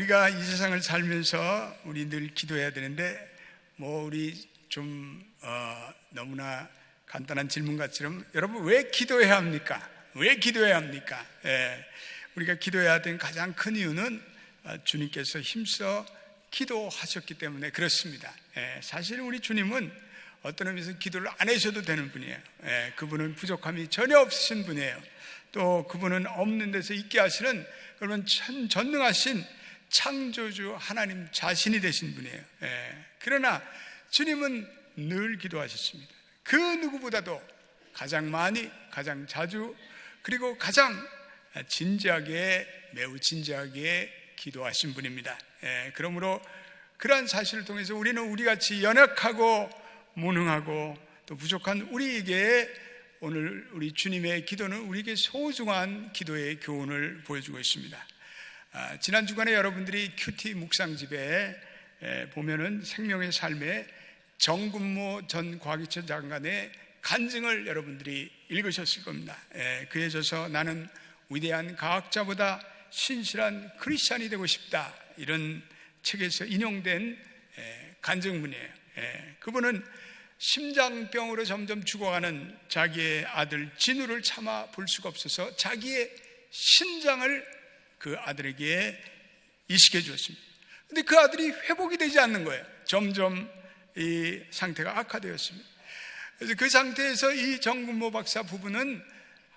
우리가 이 세상을 살면서 우리 늘 기도해야 되는데 우리 좀 너무나 간단한 질문 같지만 여러분 왜 기도해야 합니까? 왜 기도해야 합니까? 우리가 기도해야 되는 가장 큰 이유는 주님께서 힘써 기도하셨기 때문에 그렇습니다. 사실 우리 주님은 어떤 의미에서 기도를 안 하셔도 되는 분이에요. 그분은 부족함이 전혀 없으신 분이에요. 또 그분은 없는 데서 있게 하시는 그러면 전능하신 창조주 하나님 자신이 되신 분이에요. 그러나 주님은 늘 기도하셨습니다. 그 누구보다도 가장 많이, 가장 자주, 그리고 가장 진지하게, 매우 진지하게 기도하신 분입니다. 그러므로 그러한 사실을 통해서 우리는 우리같이 연약하고 무능하고 또 부족한 우리에게 오늘 우리 주님의 기도는 우리에게 소중한 기도의 교훈을 보여주고 있습니다. 지난 주간에 여러분들이 큐티 묵상집에 보면은 생명의 삶의 정근모 전 과기처 장관의 간증을 여러분들이 읽으셨을 겁니다. 그에 져서 나는 위대한 과학자보다 신실한 크리스찬이 되고 싶다, 이런 책에서 인용된 간증문이에요. 그분은 심장병으로 점점 죽어가는 자기의 아들 진우를 참아 볼 수가 없어서 자기의 신장을 그 아들에게 이식해 주었습니다. 근데 그 아들이 회복이 되지 않는 거예요. 점점 이 상태가 악화되었습니다. 그래서 그 상태에서 이 정근모 박사 부부는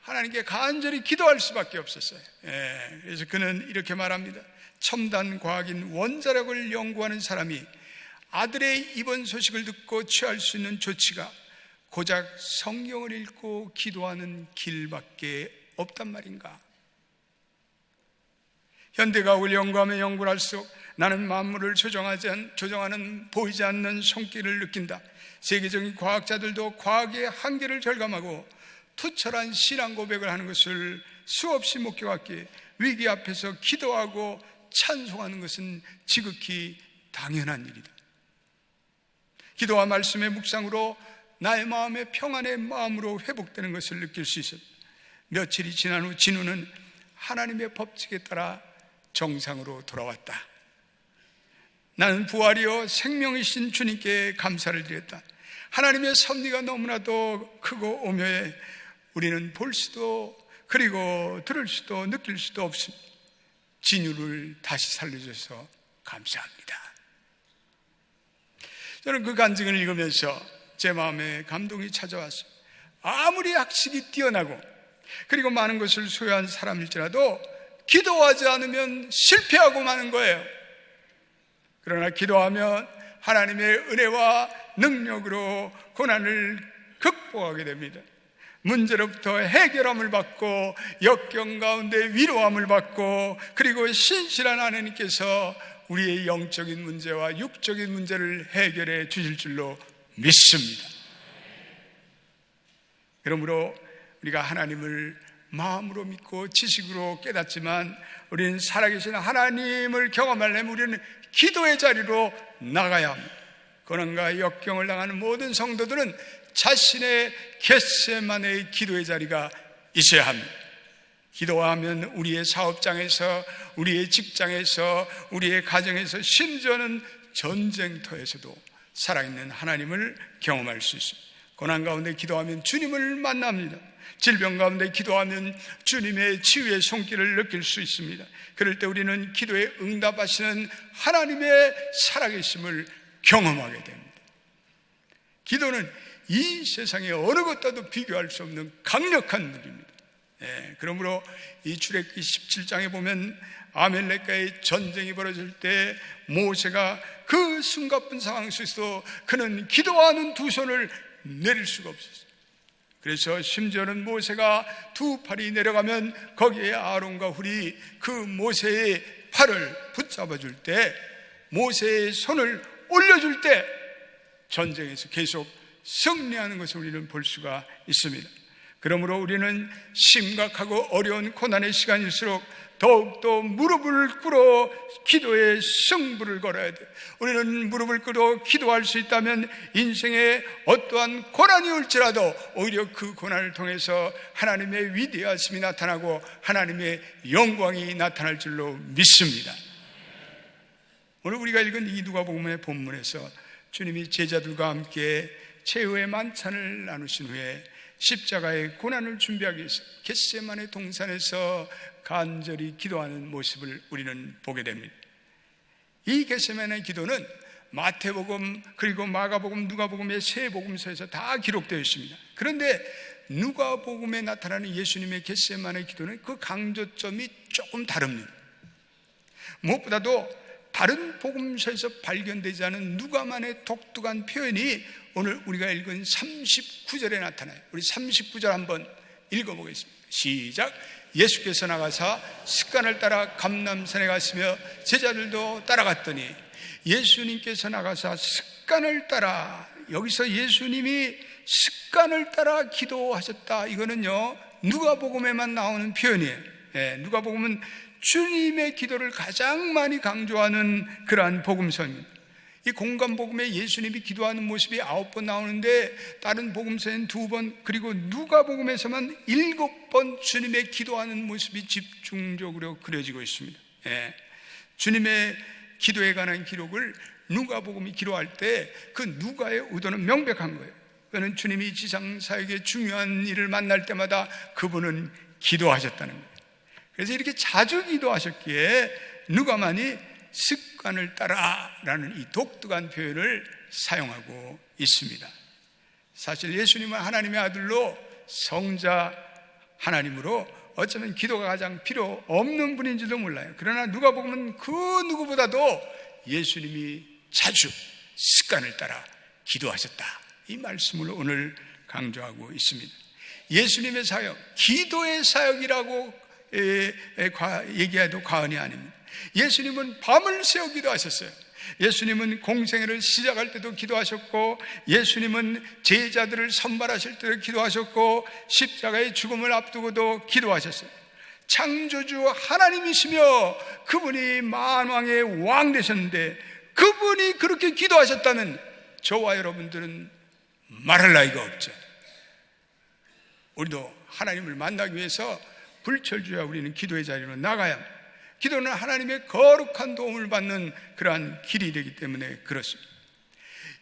하나님께 간절히 기도할 수밖에 없었어요. 그래서 그는 이렇게 말합니다. 첨단 과학인 원자력을 연구하는 사람이 아들의 입원 소식을 듣고 취할 수 있는 조치가 고작 성경을 읽고 기도하는 길밖에 없단 말인가? 현대과학을 연구하며 연구를 할수록 나는 만물을 조정하는 보이지 않는 손길을 느낀다. 세계적인 과학자들도 과학의 한계를 절감하고 투철한 신앙 고백을 하는 것을 수없이 목격했기에 위기 앞에서 기도하고 찬송하는 것은 지극히 당연한 일이다. 기도와 말씀의 묵상으로 나의 마음의 평안의 마음으로 회복되는 것을 느낄 수 있었다. 며칠이 지난 후 진우는 하나님의 법칙에 따라 정상으로 돌아왔다. 나는 부활이여 생명이신 주님께 감사를 드렸다. 하나님의 섭리가 너무나도 크고 오묘해 우리는 볼 수도 그리고 들을 수도 느낄 수도 없습니다. 진유를 다시 살려줘서 감사합니다. 저는 그 간증을 읽으면서 제 마음에 감동이 찾아왔습니다. 아무리 학식이 뛰어나고 그리고 많은 것을 소유한 사람일지라도 기도하지 않으면 실패하고 마는 거예요. 그러나 기도하면 하나님의 은혜와 능력으로 고난을 극복하게 됩니다. 문제로부터 해결함을 받고 역경 가운데 위로함을 받고 그리고 신실한 하나님께서 우리의 영적인 문제와 육적인 문제를 해결해 주실 줄로 믿습니다. 그러므로 우리가 하나님을 마음으로 믿고 지식으로 깨닫지만 우리는 살아계신 하나님을 경험하려면 우리는 기도의 자리로 나가야 합니다. 고난과 역경을 당하는 모든 성도들은 자신의 겟세마네의 기도의 자리가 있어야 합니다. 기도하면 우리의 사업장에서, 우리의 직장에서, 우리의 가정에서, 심지어는 전쟁터에서도 살아있는 하나님을 경험할 수 있습니다. 고난 가운데 기도하면 주님을 만납니다. 질병 가운데 기도하면 주님의 치유의 손길을 느낄 수 있습니다. 그럴 때 우리는 기도에 응답하시는 하나님의 살아계심을 경험하게 됩니다. 기도는 이 세상의 어느 것과도 비교할 수 없는 강력한 무기입니다. 그러므로 이 출애굽기 17장에 보면 아멜렉과의 전쟁이 벌어질 때 모세가 그 숨가쁜 상황 속에서 그는 기도하는 두 손을 내릴 수가 없었어요. 그래서 심지어는 모세가 두 팔이 내려가면 거기에 아론과 훌이 그 모세의 팔을 붙잡아 줄 때, 모세의 손을 올려줄 때 전쟁에서 계속 승리하는 것을 우리는 볼 수가 있습니다. 그러므로 우리는 심각하고 어려운 고난의 시간일수록 더욱더 무릎을 꿇어 기도의 승부를 걸어야 돼요. 우리는 무릎을 꿇어 기도할 수 있다면 인생에 어떠한 고난이 올지라도 오히려 그 고난을 통해서 하나님의 위대하심이 나타나고 하나님의 영광이 나타날 줄로 믿습니다. 오늘 우리가 읽은 이 누가복음의 본문에서 주님이 제자들과 함께 최후의 만찬을 나누신 후에 십자가의 고난을 준비하기 위해서 겟세마네 동산에서 간절히 기도하는 모습을 우리는 보게 됩니다. 이 겟세마네 기도는 마태복음 그리고 마가복음, 누가복음의 세 복음서에서 다 기록되어 있습니다. 그런데 누가복음에 나타나는 예수님의 겟세마네 기도는 그 강조점이 조금 다릅니다. 무엇보다도 다른 복음서에서 발견되지 않은 누가만의 독특한 표현이 오늘 우리가 읽은 39절에 나타나요. 우리 39절 한번 읽어보겠습니다. 시작. 예수께서 나가사 습관을 따라 감람산에 갔으며 제자들도 따라갔더니, 예수님께서 나가사 습관을 따라, 여기서 예수님이 습관을 따라 기도하셨다. 이거는요 누가복음에만 나오는 표현이에요. 누가복음은 주님의 기도를 가장 많이 강조하는 그러한 복음서입니다. 이 공관복음에 예수님이 기도하는 모습이 9번 나오는데 다른 복음서에는 2번, 그리고 누가복음에서만 7번 주님의 기도하는 모습이 집중적으로 그려지고 있습니다. 주님의 기도에 관한 기록을 누가복음이 기록할 때 그 누가의 의도는 명백한 거예요. 그는 주님이 지상사역의 중요한 일을 만날 때마다 그분은 기도하셨다는 거예요. 그래서 이렇게 자주 기도하셨기에 누가만이 습관을 따라라는 이 독특한 표현을 사용하고 있습니다. 사실 예수님은 하나님의 아들로 성자 하나님으로 어쩌면 기도가 가장 필요 없는 분인지도 몰라요. 그러나 누가복음은 그 누구보다도 예수님이 자주 습관을 따라 기도하셨다, 이 말씀을 오늘 강조하고 있습니다. 예수님의 사역, 기도의 사역이라고 얘기해도 과언이 아닙니다. 예수님은 밤을 새워 기도하셨어요. 예수님은 공생애를 시작할 때도 기도하셨고, 예수님은 제자들을 선발하실 때도 기도하셨고, 십자가의 죽음을 앞두고도 기도하셨어요. 창조주 하나님이시며 그분이 만왕의 왕 되셨는데, 그분이 그렇게 기도하셨다면 저와 여러분들은 말할 나위가 없죠. 우리도 하나님을 만나기 위해서 불철주야 우리는 기도의 자리로 나가야 합니다. 기도는 하나님의 거룩한 도움을 받는 그러한 길이 되기 때문에 그렇습니다.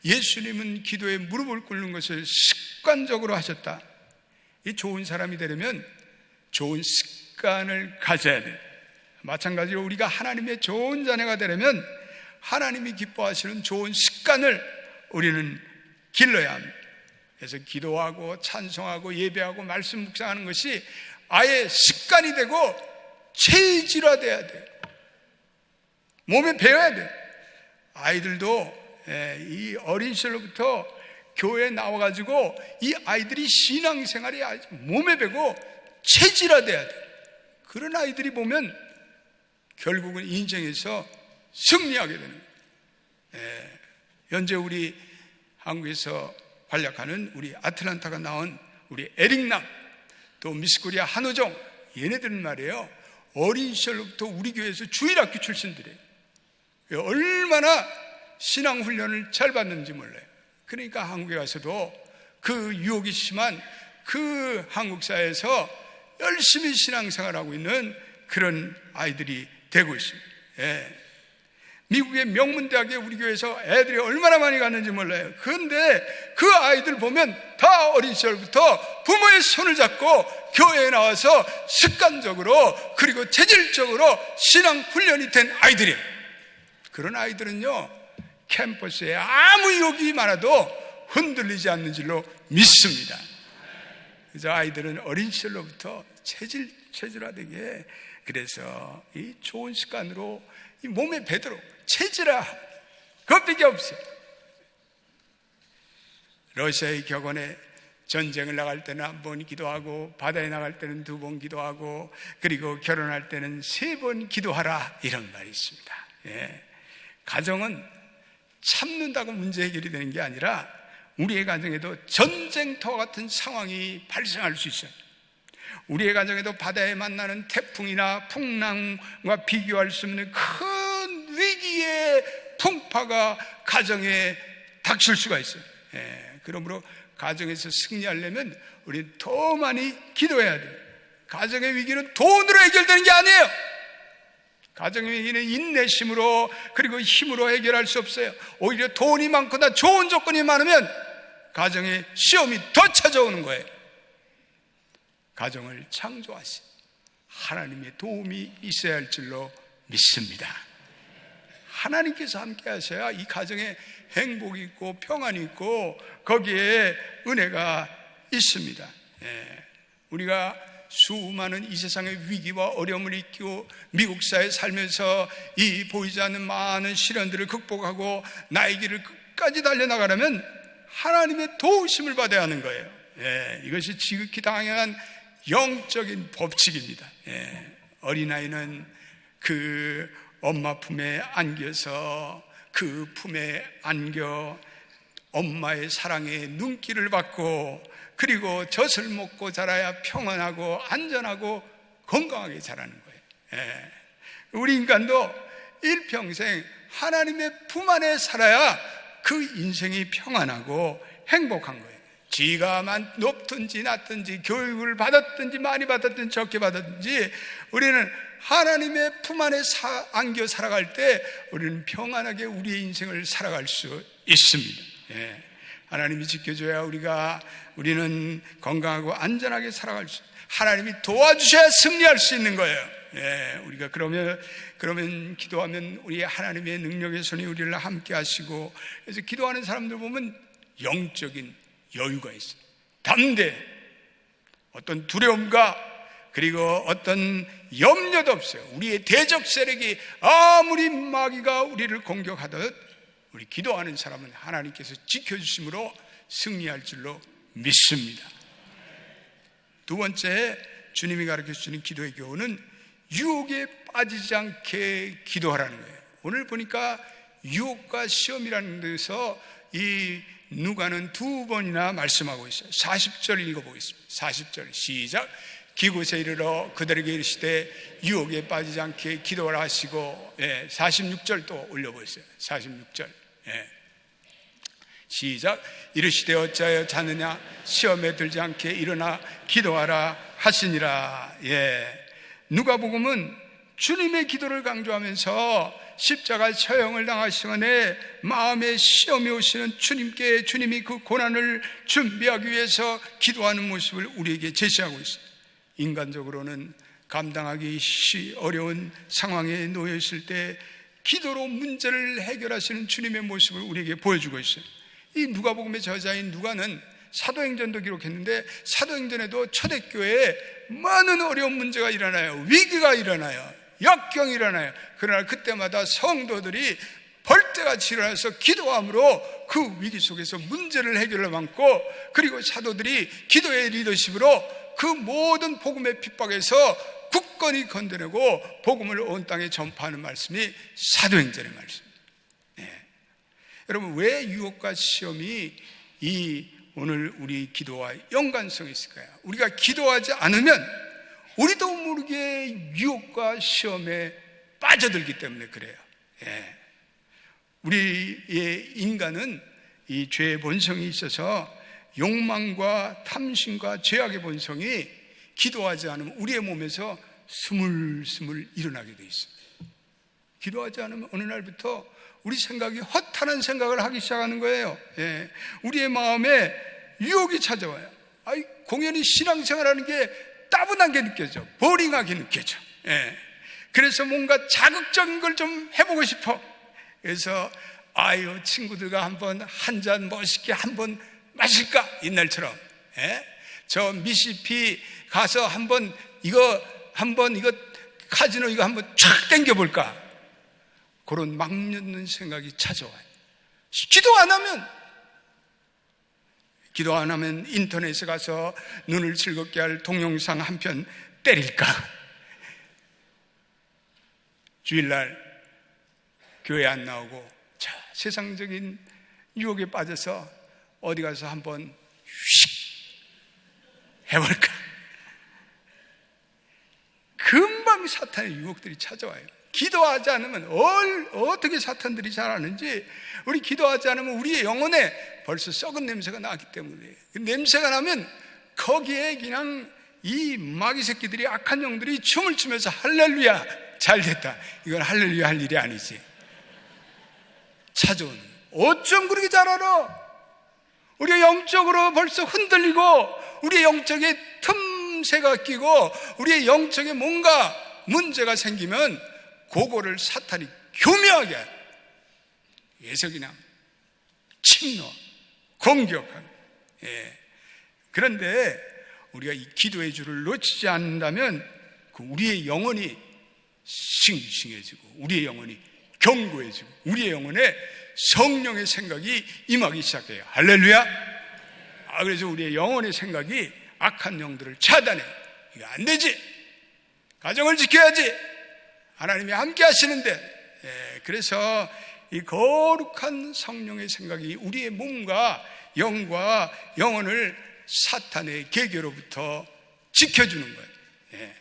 예수님은 기도에 무릎을 꿇는 것을 습관적으로 하셨다. 이 좋은 사람이 되려면 좋은 습관을 가져야 돼요. 마찬가지로 우리가 하나님의 좋은 자녀가 되려면 하나님이 기뻐하시는 좋은 습관을 우리는 길러야 합니다. 그래서 기도하고 찬송하고 예배하고 말씀 묵상하는 것이 아예 습관이 되고 체질화돼야 돼요. 몸에 배워야 돼요. 아이들도 이 어린 시절부터 교회에 나와가지고 이 아이들이 신앙생활이 몸에 배고 체질화돼야 돼요. 그런 아이들이 보면 결국은 인생에서 승리하게 되는 거예요. 현재 우리 한국에서 활약하는 우리 아틀란타가 나온 우리 에릭남, 또 미스코리아 한우정, 얘네들은 말이에요, 어린 시절부터 우리 교회에서 주일학교 출신들이에요. 얼마나 신앙훈련을 잘 받는지 몰라요. 그러니까 한국에 와서도 그 유혹이 심한 그 한국 사회에서 열심히 신앙생활하고 있는 그런 아이들이 되고 있습니다. 미국의 명문대학에 우리 교회에서 애들이 얼마나 많이 갔는지 몰라요. 그런데 그 아이들 보면 다 어린 시절부터 부모의 손을 잡고 교회에 나와서 습관적으로 그리고 체질적으로 신앙 훈련이 된 아이들이에요. 그런 아이들은요, 캠퍼스에 아무 유혹이 많아도 흔들리지 않는 줄로 믿습니다. 그래서 아이들은 어린 시절로부터 체질화되게, 그래서 이 좋은 습관으로 이 몸에 배도록 체질화, 그것밖에 없어요. 러시아의 격언에 전쟁을 나갈 때는 1번 기도하고, 바다에 나갈 때는 2번 기도하고, 그리고 결혼할 때는 3번 기도하라, 이런 말이 있습니다. 가정은 참는다고 문제 해결이 되는 게 아니라 우리의 가정에도 전쟁터와 같은 상황이 발생할 수 있어요. 우리의 가정에도 바다에 만나는 태풍이나 풍랑과 비교할 수 없는 큰 위기의 풍파가 가정에 닥칠 수가 있어요. 그러므로 가정에서 승리하려면 우리는 더 많이 기도해야 돼요. 가정의 위기는 돈으로 해결되는 게 아니에요. 가정의 위기는 인내심으로 그리고 힘으로 해결할 수 없어요. 오히려 돈이 많거나 좋은 조건이 많으면 가정에 시험이 더 찾아오는 거예요. 가정을 창조하신 하나님의 도움이 있어야 할 줄로 믿습니다. 하나님께서 함께 하셔야 이 가정에 행복이 있고 평안이 있고 거기에 은혜가 있습니다. 우리가 수많은 이 세상의 위기와 어려움을 이기고 미국 사회에 살면서 이 보이지 않는 많은 시련들을 극복하고 나의 길을 끝까지 달려나가려면 하나님의 도우심을 받아야 하는 거예요. 이것이 지극히 당연한 영적인 법칙입니다. 어린아이는 그 엄마 품에 안겨서 그 품에 안겨 엄마의 사랑에 눈길을 받고 그리고 젖을 먹고 자라야 평안하고 안전하고 건강하게 자라는 거예요. 우리 인간도 일평생 하나님의 품 안에 살아야 그 인생이 평안하고 행복한 거예요. 지가 높든지 낮든지 교육을 받았든지 많이 받았든지 적게 받았든지 우리는 하나님의 품 안에 안겨 살아갈 때 우리는 평안하게 우리의 인생을 살아갈 수 있습니다. 하나님이 지켜줘야 우리는 건강하고 안전하게 살아갈 수, 하나님이 도와주셔야 승리할 수 있는 거예요. 우리가 그러면 기도하면 우리 하나님의 능력의 손이 우리를 함께 하시고, 그래서 기도하는 사람들 보면 영적인 여유가 있어요. 담대, 어떤 두려움과 그리고 어떤 염려도 없어요. 우리의 대적 세력이 아무리 마귀가 우리를 공격하듯 우리 기도하는 사람은 하나님께서 지켜주심으로 승리할 줄로 믿습니다. 두 번째, 주님이 가르쳐주는 기도의 교훈은 유혹에 빠지지 않게 기도하라는 거예요. 오늘 보니까 유혹과 시험이라는 데서 이 누가는 두 번이나 말씀하고 있어요. 40절 읽어보겠습니다. 40절 시작. 기곳에 이르러 그들에게 이르시되 유혹에 빠지지 않게 기도하라 하시고, 46절 또 올려보세요. 46절 시작. 이르시되 어찌하여 자느냐 시험에 들지 않게 일어나 기도하라 하시니라. 누가복음은 주님의 기도를 강조하면서 십자가 처형을 당하시는 마음에 시험이 오시는 주님이 그 고난을 준비하기 위해서 기도하는 모습을 우리에게 제시하고 있어요. 인간적으로는 감당하기 어려운 상황에 놓여 있을 때 기도로 문제를 해결하시는 주님의 모습을 우리에게 보여주고 있어요. 이 누가복음의 저자인 누가는 사도행전도 기록했는데 사도행전에도 초대교회에 많은 어려운 문제가 일어나요. 위기가 일어나요. 역경이 일어나요. 그러나 그때마다 성도들이 벌떼같이 일어나서 기도함으로 그 위기 속에서 문제를 해결을 받고, 그리고 사도들이 기도의 리더십으로 그 모든 복음의 핍박에서 굳건히 건드리고 복음을 온 땅에 전파하는 말씀이 사도행전의 말씀입니다. 여러분, 왜 유혹과 시험이 오늘 우리 기도와 연관성이 있을까요? 우리가 기도하지 않으면 우리도 모르게 유혹과 시험에 빠져들기 때문에 그래요. 우리의 인간은 이 죄의 본성이 있어서 욕망과 탐심과 죄악의 본성이 기도하지 않으면 우리의 몸에서 스물스물 일어나게 돼 있어요. 기도하지 않으면 어느 날부터 우리 생각이 허탄한 생각을 하기 시작하는 거예요. 우리의 마음에 유혹이 찾아와요. 공연히 신앙생활하는 게 따분한 게 느껴져. 보링하게 느껴져. 그래서 뭔가 자극적인 걸 좀 해보고 싶어. 그래서 친구들과 한 잔 멋있게 한번 마실까? 옛날처럼. 저 미시피 가서 이거 카지노 이거 한번 촥 땡겨볼까? 그런 막 넣는 생각이 찾아와요. 기도 안 하면 인터넷에 가서 눈을 즐겁게 할 동영상 한 편 때릴까? 주일날 교회 안 나오고 세상적인 유혹에 빠져서 어디 가서 한번 휙 해볼까? 금방 사탄의 유혹들이 찾아와요. 기도하지 않으면 어떻게 사탄들이 잘하는지, 우리 기도하지 않으면 우리의 영혼에 벌써 썩은 냄새가 나기 때문에, 그 냄새가 나면 거기에 그냥 이 마귀 새끼들이, 악한 영들이 춤을 추면서 할렐루야 잘 됐다. 이건 할렐루야 할 일이 아니지. 찾아오는 거예요. 어쩜 그렇게 잘 알아? 우리가 영적으로 벌써 흔들리고 우리의 영적인 틈새가 끼고 우리의 영적에 뭔가 문제가 생기면 그거를 사탄이 교묘하게 해서 그냥 침노, 공격하는. 그런데 우리가 이 기도의 줄을 놓치지 않는다면 우리의 영혼이 싱싱해지고 우리의 영혼이 견고해지고 우리의 영혼에 성령의 생각이 임하기 시작해요. 할렐루야. 그래서 우리의 영혼의 생각이 악한 영들을 차단해. 이거 안 되지. 가정을 지켜야지. 하나님이 함께 하시는데. 그래서 이 거룩한 성령의 생각이 우리의 몸과 영과 영혼을 사탄의 계계로부터 지켜주는 거예요.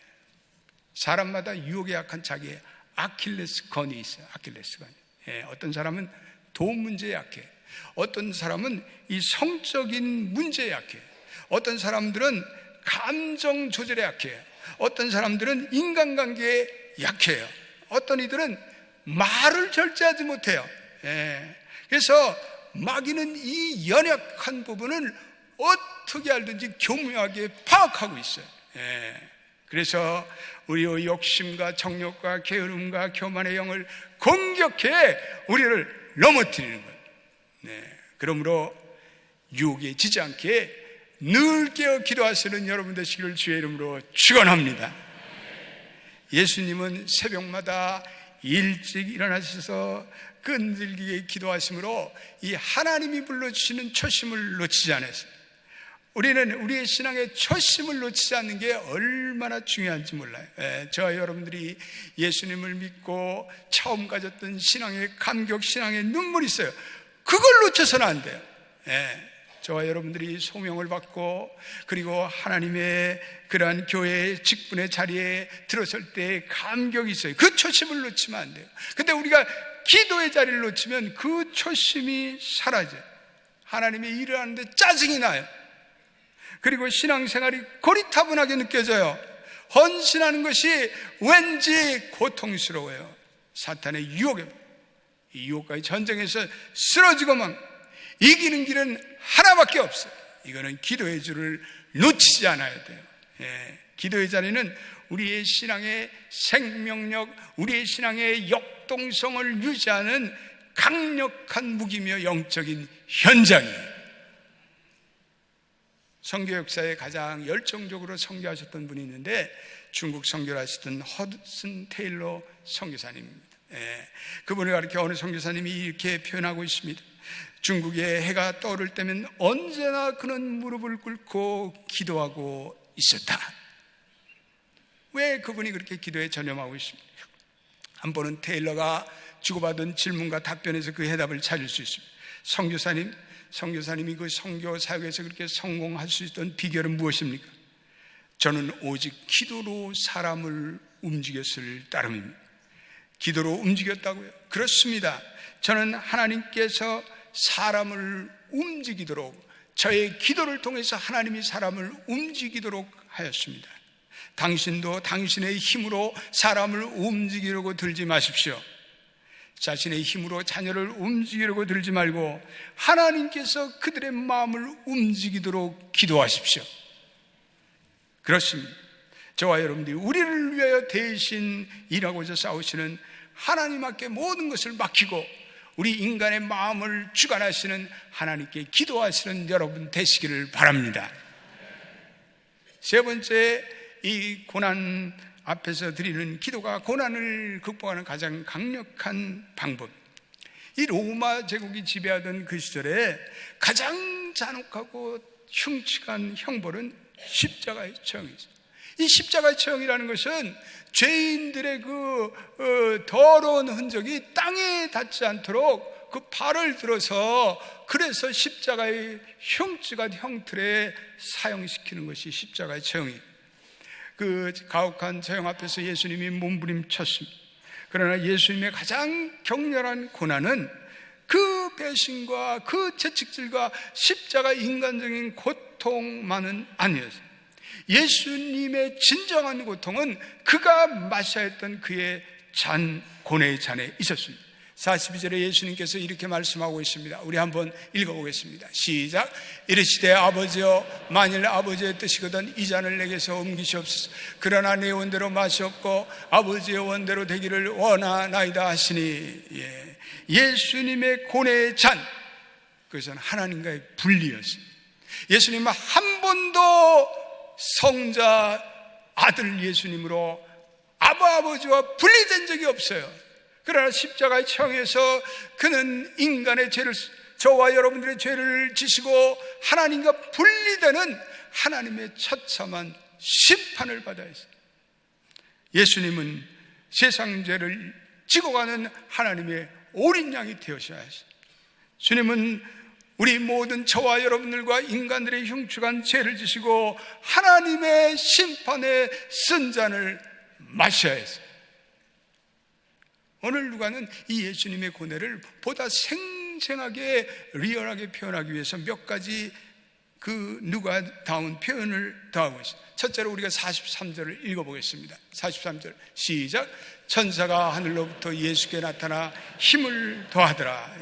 사람마다 유혹에 약한 자기의 아킬레스건이 있어요. 아킬레스건. 어떤 사람은 돈 문제에 약해. 어떤 사람은 이 성적인 문제에 약해. 어떤 사람들은 감정 조절에 약해요. 어떤 사람들은 인간관계에 약해요. 어떤 이들은 말을 절제하지 못해요. 그래서 마귀는 이 연약한 부분을 어떻게 알든지 교묘하게 파악하고 있어요. 그래서 우리의 욕심과 정욕과 게으름과 교만의 영을 공격해 우리를 넘어뜨리는 거예요. 그러므로 유혹에 지지 않게 늘 깨어 기도하시는 여러분 되시기를 주의 이름으로 축원합니다. 예수님은 새벽마다 일찍 일어나셔서 끈질기게 기도하심으로 이 하나님이 불러주시는 초심을 놓치지 않았어요. 우리는 우리의 신앙의 초심을 놓치지 않는 게 얼마나 중요한지 몰라요. 저와 여러분들이 예수님을 믿고 처음 가졌던 신앙의 감격, 신앙의 눈물이 있어요. 그걸 놓쳐서는 안 돼요. 저와 여러분들이 소명을 받고 그리고 하나님의 그러한 교회의 직분의 자리에 들어설 때 감격이 있어요. 그 초심을 놓치면 안 돼요. 근데 우리가 기도의 자리를 놓치면 그 초심이 사라져요. 하나님의 일을 하는데 짜증이 나요. 그리고 신앙생활이 고리타분하게 느껴져요. 헌신하는 것이 왠지 고통스러워요. 사탄의 유혹에, 이 유혹과의 전쟁에서 쓰러지고만 이기는 길은 하나밖에 없어요. 이거는 기도의 줄을 놓치지 않아야 돼요. 기도의 자리는 우리의 신앙의 생명력, 우리의 신앙의 역동성을 유지하는 강력한 무기며 영적인 현장이에요. 선교 역사에 가장 열정적으로 선교하셨던 분이 있는데 중국 선교를 하셨던 허드슨 테일러 선교사님입니다. 그분을 가리켜 어느 선교사님이 이렇게 표현하고 있습니다. 중국의 해가 떠오를 때면 언제나 그는 무릎을 꿇고 기도하고 있었다. 왜 그분이 그렇게 기도에 전념하고 있습니까? 한 번은 테일러가 주고받은 질문과 답변에서 그 해답을 찾을 수 있습니다. 선교사님이 그 선교 사역에서 그렇게 성공할 수 있던 비결은 무엇입니까? 저는 오직 기도로 사람을 움직였을 따름입니다. 기도로 움직였다고요? 그렇습니다. 저는 하나님께서 사람을 움직이도록, 저의 기도를 통해서 하나님이 사람을 움직이도록 하였습니다. 당신도 당신의 힘으로 사람을 움직이려고 들지 마십시오. 자신의 힘으로 자녀를 움직이려고 들지 말고 하나님께서 그들의 마음을 움직이도록 기도하십시오. 그렇습니다. 저와 여러분들이 우리를 위하여 대신 일하고자 싸우시는 하나님 앞에 모든 것을 맡기고 우리 인간의 마음을 주관하시는 하나님께 기도하시는 여러분 되시기를 바랍니다. 세 번째, 이 고난 앞에서 드리는 기도가 고난을 극복하는 가장 강력한 방법. 이 로마 제국이 지배하던 그 시절에 가장 잔혹하고 흉측한 형벌은 십자가의 처형이죠. 이 십자가의 처형이라는 것은 죄인들의 그 더러운 흔적이 땅에 닿지 않도록 그 발을 들어서 그래서 십자가의 흉측한 형틀에 사용시키는 것이 십자가의 처형이에요. 그 가혹한 처형 앞에서 예수님이 몸부림쳤습니다. 그러나 예수님의 가장 격렬한 고난은 그 배신과 그 채찍질과 십자가 인간적인 고통만은 아니었어요. 예수님의 진정한 고통은 그가 마셔야 했던 그의 고뇌의 잔에 있었습니다. 42절에 예수님께서 이렇게 말씀하고 있습니다. 우리 한번 읽어보겠습니다. 시작. 이르시되 아버지여, 만일 아버지의 뜻이거든 이 잔을 내게서 옮기시옵소서. 그러나 내 원대로 마시옵고 아버지의 원대로 되기를 원하나이다 하시니, 예수님의 고뇌의 잔, 그것은 하나님과의 분리였습니다. 예수님은 한 번도 성자 아들 예수님으로 아버지와 분리된 적이 없어요. 그러나 십자가의 처형에서 그는 인간의 죄를, 저와 여러분들의 죄를 지시고 하나님과 분리되는 하나님의 처참한 심판을 받아야 했어요. 예수님은 세상 죄를 지고 가는 하나님의 어린 양이 되어셔야 했어요. 주님은 우리 모든 저와 여러분들과 인간들의 흉측한 죄를 지시고 하나님의 심판의 쓴 잔을 마셔야 했어요. 오늘 누가는 이 예수님의 고뇌를 보다 생생하게 리얼하게 표현하기 위해서 몇 가지 그 누가다운 표현을 더하고 있어요. 첫째로 우리가 43절을 읽어보겠습니다. 43절 시작. 천사가 하늘로부터 예수께 나타나 힘을 더하더라.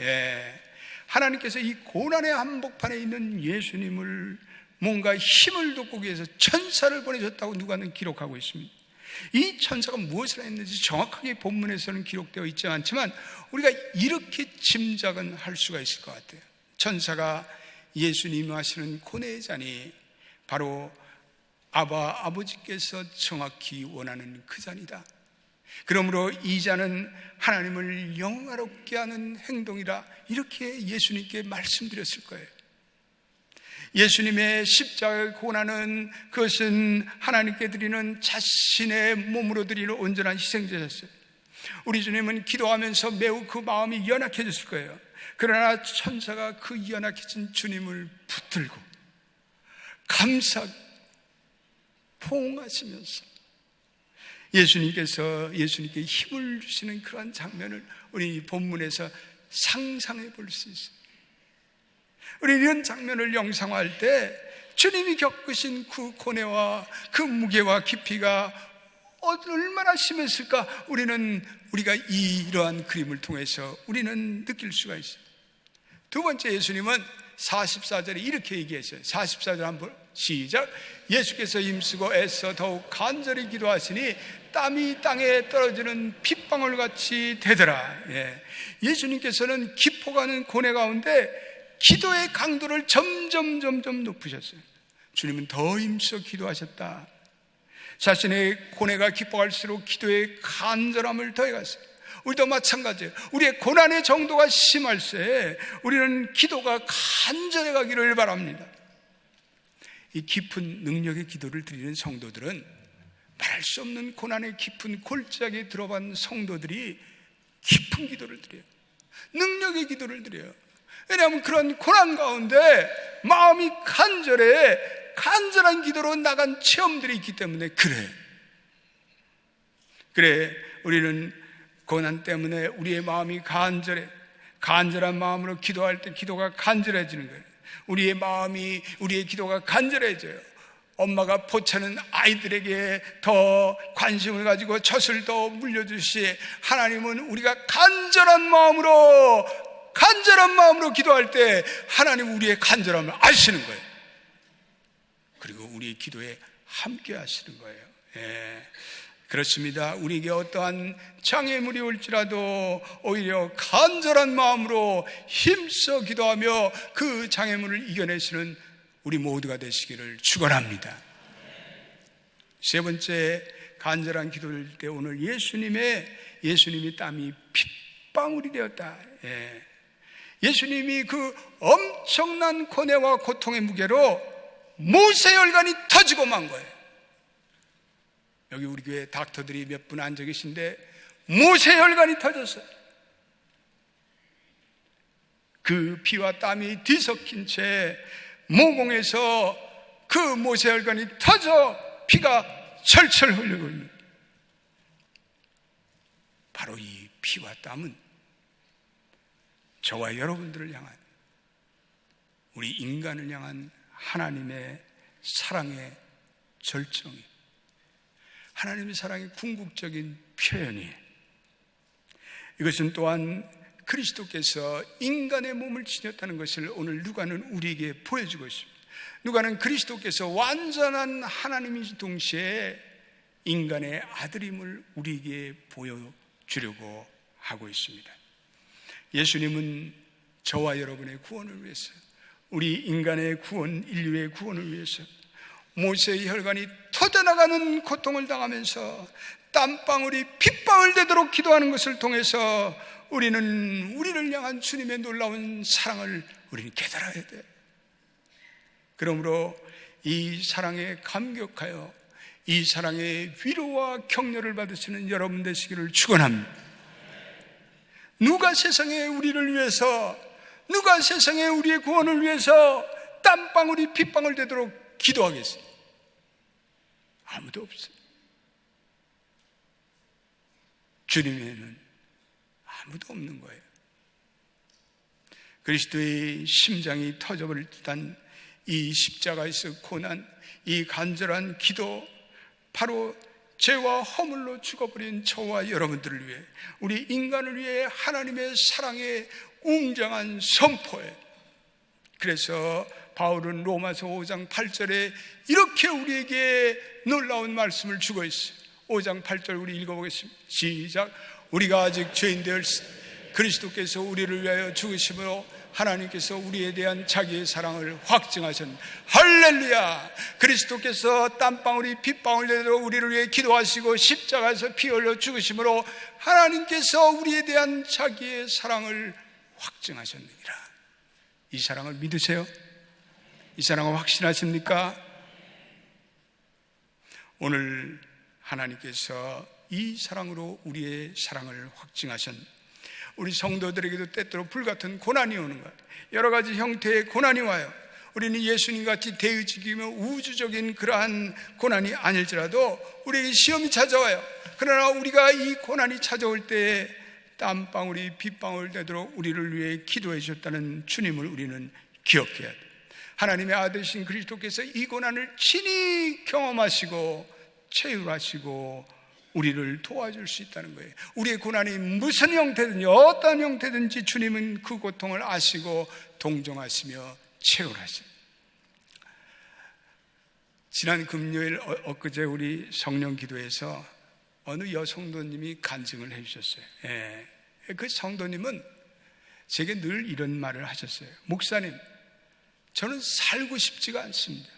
하나님께서 이 고난의 한복판에 있는 예수님을 뭔가 힘을 돋구기 위해서 천사를 보내셨다고 누가는 기록하고 있습니다. 이 천사가 무엇을 했는지 정확하게 본문에서는 기록되어 있지 않지만 우리가 이렇게 짐작은 할 수가 있을 것 같아요. 천사가 예수님이 하시는 고뇌의 잔이 바로 아버지께서 정확히 원하는 그 잔이다. 그러므로 이 잔은 하나님을 영화롭게 하는 행동이라, 이렇게 예수님께 말씀드렸을 거예요. 예수님의 십자가의 고난은, 그것은 하나님께 드리는 자신의 몸으로 드리는 온전한 희생제였어요. 우리 주님은 기도하면서 매우 그 마음이 연약해졌을 거예요. 그러나 천사가 그 연약해진 주님을 붙들고 감사하고 포옹하시면서 예수님께 힘을 주시는 그러한 장면을 우리 본문에서 상상해 볼 수 있어요. 우리 이런 장면을 영상화할 때 주님이 겪으신 그 고뇌와 그 무게와 깊이가 얼마나 심했을까, 우리가 이러한 그림을 통해서 우리는 느낄 수가 있어요. 두 번째, 예수님은 44절에 이렇게 얘기했어요. 44절 한번 시작. 예수께서 힘쓰고 애써 더욱 간절히 기도하시니 땀이 땅에 떨어지는 핏방울 같이 되더라. 예수님께서는 깊어가는 고뇌 가운데 기도의 강도를 점점 높으셨어요. 주님은 더 힘써 기도하셨다. 자신의 고뇌가 깊어갈수록 기도의 간절함을 더해갔어요. 우리도 마찬가지예요. 우리의 고난의 정도가 심할세 우리는 기도가 간절해 가기를 바랍니다. 이 깊은 능력의 기도를 드리는 성도들은 말할 수 없는 고난의 깊은 골짜기에 들어간 성도들이 깊은 기도를 드려요. 능력의 기도를 드려요. 왜냐하면 그런 고난 가운데 마음이 간절한 기도로 나간 체험들이 있기 때문에 그래 우리는 고난 때문에 우리의 마음이 간절한 마음으로 기도할 때 기도가 간절해지는 거예요. 우리의 기도가 간절해져요. 엄마가 보채는 아이들에게 더 관심을 가지고 젖을 더 물려주시, 하나님은 우리가 간절한 마음으로 기도할 때 하나님은 우리의 간절함을 아시는 거예요. 그리고 우리의 기도에 함께 하시는 거예요. 그렇습니다. 우리에게 어떠한 장애물이 올지라도 오히려 간절한 마음으로 힘써 기도하며 그 장애물을 이겨내시는 우리 모두가 되시기를 축원합니다. 세 번째, 간절한 기도를 때 오늘 예수님이 땀이 핏방울이 되었다. 예수님이 그 엄청난 고뇌와 고통의 무게로 모세혈관이 터지고 만 거예요. 여기 우리 교회 닥터들이 몇 분 앉아 계신데 모세혈관이 터졌어요. 그 피와 땀이 뒤섞인 채 모공에서 그 모세혈관이 터져 피가 철철 흘리고 있는, 바로 이 피와 땀은 저와 여러분들을 향한, 우리 인간을 향한 하나님의 사랑의 절정이, 하나님의 사랑의 궁극적인 표현이에요. 이것은 또한 그리스도께서 인간의 몸을 지녔다는 것을 오늘 누가는 우리에게 보여주고 있습니다. 누가는 그리스도께서 완전한 하나님인 동시에 인간의 아들임을 우리에게 보여주려고 하고 있습니다. 예수님은 저와 여러분의 구원을 위해서, 우리 인간의 구원, 인류의 구원을 위해서 모세의 혈관이 터져나가는 고통을 당하면서 땀방울이 핏방울 되도록 기도하는 것을 통해서 우리를 향한 주님의 놀라운 사랑을 우리는 깨달아야 돼. 그러므로 이 사랑에 감격하여 이 사랑의 위로와 격려를 받으시는 여러분 되시기를 축원합니다. 누가 세상에 우리를 위해서, 누가 세상에 우리의 구원을 위해서 땀방울이 핏방울 되도록 기도하겠어요? 아무도 없어요. 주님에는 아무도 없는 거예요. 그리스도의 심장이 터져버릴 듯한 이 십자가에서 고난, 이 간절한 기도, 바로 죄와 허물로 죽어버린 저와 여러분들을 위해, 우리 인간을 위해 하나님의 사랑의 웅장한 선포에, 그래서 바울은 로마서 5장 8절에 이렇게 우리에게 놀라운 말씀을 주고 있어요. 5장 8절 우리 읽어보겠습니다. 시작. 우리가 아직 죄인 되었을 때 그리스도께서 우리를 위하여 죽으심으로 하나님께서 우리에 대한 자기의 사랑을 확증하셨습니다. 할렐루야! 그리스도께서 땀방울이 핏방울 되도록 우리를 위해 기도하시고 십자가에서 피 흘려 죽으심으로 하나님께서 우리에 대한 자기의 사랑을 확증하셨느니라. 이 사랑을 믿으세요? 이 사랑을 확신하십니까? 오늘 하나님께서 이 사랑으로 우리의 사랑을 확증하셨습니다. 우리 성도들에게도 때때로 불같은 고난이 오는 거예요. 여러 가지 형태의 고난이 와요. 우리는 예수님같이 대의적이며 우주적인 그러한 고난이 아닐지라도 우리에게 시험이 찾아와요. 그러나 우리가 이 고난이 찾아올 때에 땀방울이 핏방울 되도록 우리를 위해 기도해 주셨다는 주님을 우리는 기억해야 돼요. 하나님의 아들이신 그리스도께서 이 고난을 친히 경험하시고 체휼하시고 우리를 도와줄 수 있다는 거예요. 우리의 고난이 무슨 형태든지 어떤 형태든지 주님은 그 고통을 아시고 동정하시며 체휼하세요. 지난 금요일 엊그제 우리 성령 기도에서 어느 여성도님이 간증을 해주셨어요. 그 성도님은 제게 늘 이런 말을 하셨어요. 목사님, 저는 살고 싶지가 않습니다.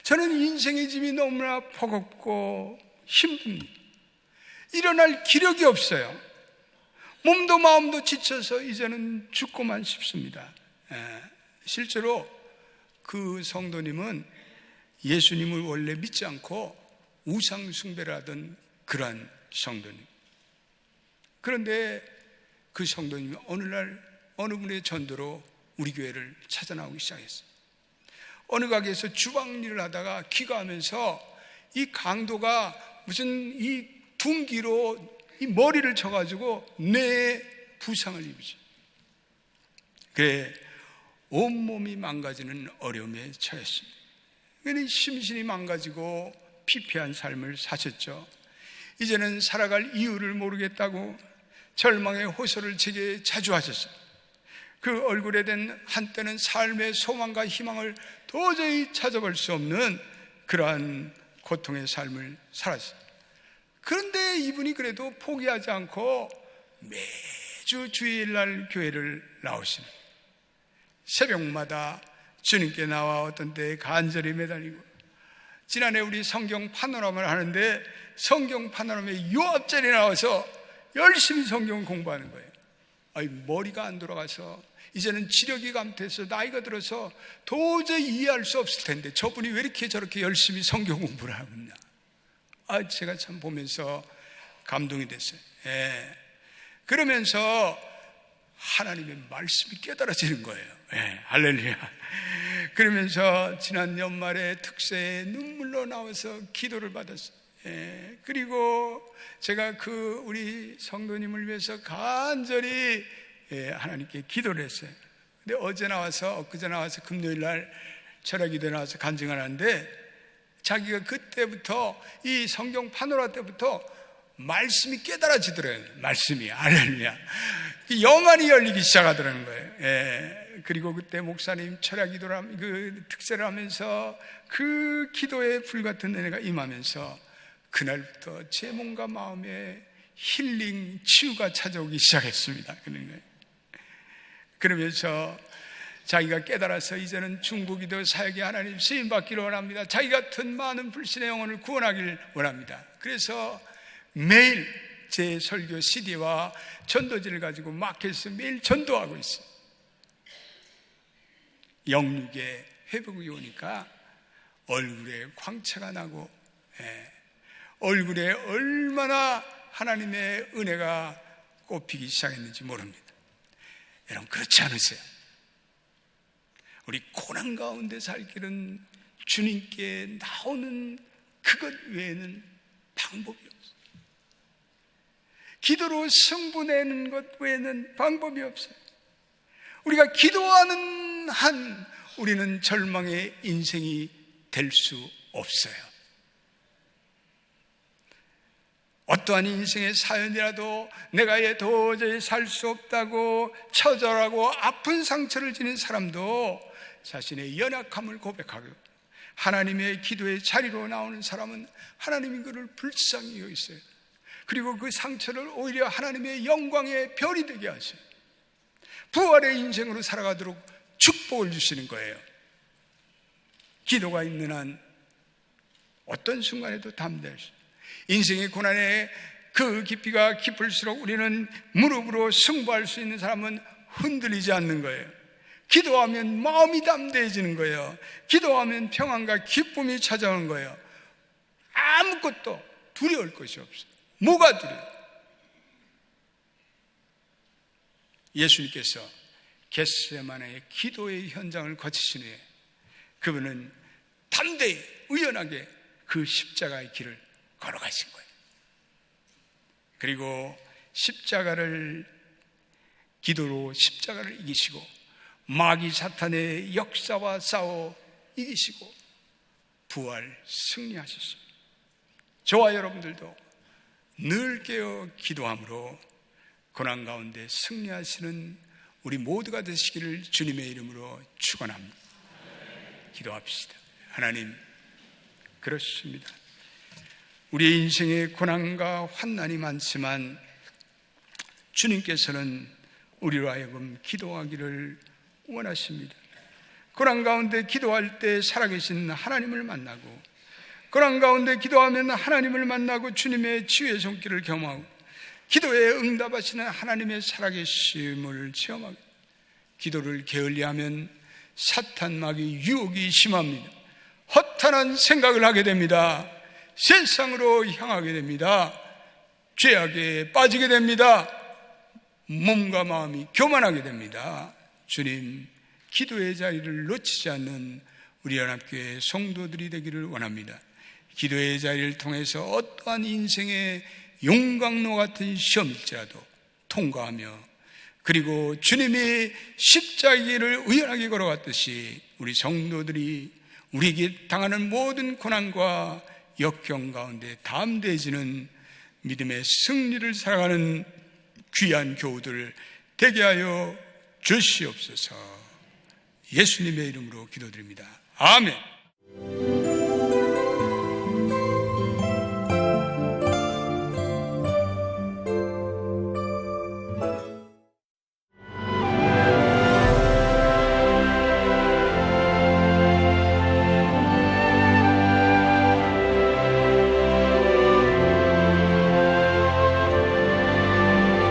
저는 인생의 짐이 너무나 버겁고 힘듭니다. 일어날 기력이 없어요. 몸도 마음도 지쳐서 이제는 죽고만 싶습니다. 실제로 그 성도님은 예수님을 원래 믿지 않고 우상 숭배를 하던 그러한 성도님. 그런데 그 성도님이 어느 날 어느 분의 전도로 우리 교회를 찾아 나오기 시작했어요. 어느 가게에서 주방일을 하다가 귀가하면서 이 강도가 무슨 이 둔기로 이 머리를 쳐가지고 뇌에 부상을 입으죠. 그래 온몸이 망가지는 어려움에 처했습니다. 그러니 심신이 망가지고 피폐한 삶을 사셨죠. 이제는 살아갈 이유를 모르겠다고 절망의 호소를 제게 자주 하셨어요. 그 얼굴에 된 한때는 삶의 소망과 희망을 도저히 찾아볼 수 없는 그러한 고통의 삶을 살았어요. 그런데 이분이 그래도 포기하지 않고 매주 주일날 교회를 나오십니다. 새벽마다 주님께 나와 어떤 때에 간절히 매달리고, 지난해 우리 성경 파노라마를 하는데 성경 파노라마에 요 앞자리에 나와서 열심히 성경 공부하는 거예요. 머리가 안 돌아가서 이제는 지력이 감퇴해서 나이가 들어서 도저히 이해할 수 없을 텐데 저분이 왜 이렇게 저렇게 열심히 성경 공부를 하고 있나. 제가 참 보면서 감동이 됐어요. 그러면서 하나님의 말씀이 깨달아지는 거예요. 할렐루야. 그러면서 지난 연말에 특세에 눈물로 나와서 기도를 받았어요. 그리고 제가 그 우리 성도님을 위해서 간절히 하나님께 기도를 했어요. 근데 어제 나와서 엊그제 나와서 금요일 날 철학기도에 나와서 간증을 하는데 자기가 그때부터 이 성경 파노라 때부터 말씀이 깨달아지더래요. 말씀이 할렐루야. 영안이 열리기 시작하더라는 거예요. 예. 그리고 그때 목사님 철야 기도를 그 특세를 하면서 그 기도에 불같은 은혜가 임하면서 그날부터 제 몸과 마음에 힐링, 치유가 찾아오기 시작했습니다. 그러면서 자기가 깨달아서 이제는 중보기도 사역에 하나님 쓰임받기를 원합니다. 자기 같은 많은 불신의 영혼을 구원하길 원합니다. 그래서 매일 제 설교 CD와 전도지를 가지고 마켓에서 매일 전도하고 있어요. 영육의 회복이 오니까 얼굴에 광채가 나고, 얼굴에 얼마나 하나님의 은혜가 꽃피기 시작했는지 모릅니다. 여러분, 그렇지 않으세요? 우리 고난 가운데 살 길은 주님께 나오는 그것 외에는 방법이 없어요. 기도로 승부내는 것 외에는 방법이 없어요. 우리가 기도하는 한 우리는 절망의 인생이 될 수 없어요. 어떠한 인생의 사연이라도 내가 도저히 살 수 없다고 처절하고 아픈 상처를 지닌 사람도 자신의 연약함을 고백하고 하나님의 기도의 자리로 나오는 사람은 하나님이 그를 불쌍히 여기세요. 그리고 그 상처를 오히려 하나님의 영광의 별이 되게 하셔요. 부활의 인생으로 살아가도록 축복을 주시는 거예요. 기도가 있는 한 어떤 순간에도 담대할 수 있어요. 인생의 고난의 그 깊이가 깊을수록 우리는 무릎으로 승부할 수 있는 사람은 흔들리지 않는 거예요. 기도하면 마음이 담대해지는 거예요. 기도하면 평안과 기쁨이 찾아오는 거예요. 아무것도 두려울 것이 없어요. 뭐가 두려워요? 예수님께서 겟세마네의 기도의 현장을 거치신 후에 그분은 담대히 의연하게 그 십자가의 길을 걸어가신 거예요. 그리고 기도로 십자가를 이기시고 마귀 사탄의 역사와 싸워 이기시고 부활 승리하셨습니다. 저와 여러분들도 늘 깨어 기도함으로 고난 가운데 승리하시는 우리 모두가 되시기를 주님의 이름으로 축원합니다. 기도합시다. 하나님, 그렇습니다. 우리의 인생에 고난과 환난이 많지만 주님께서는 우리로 하여금 기도하기를 원하십니다. 고난 가운데 기도할 때 살아계신 하나님을 만나고, 고난 가운데 기도하면 하나님을 만나고 주님의 치유의 손길을 경험하고, 기도에 응답하시는 하나님의 살아계심을 체험하고, 기도를 게을리하면 사탄 마귀 유혹이 심합니다. 허탄한 생각을 하게 됩니다. 세상으로 향하게 됩니다. 죄악에 빠지게 됩니다. 몸과 마음이 교만하게 됩니다. 주님, 기도의 자리를 놓치지 않는 우리 연합교회 성도들이 되기를 원합니다. 기도의 자리를 통해서 어떠한 인생의 용광로 같은 시험일지라도 통과하며, 그리고 주님이 십자가를 의연하게 걸어갔듯이 우리 성도들이 우리에게 당하는 모든 고난과 역경 가운데 담대해지는 믿음의 승리를 살아가는 귀한 교우들 되게 하여 주시옵소서. 예수님의 이름으로 기도드립니다. 아멘.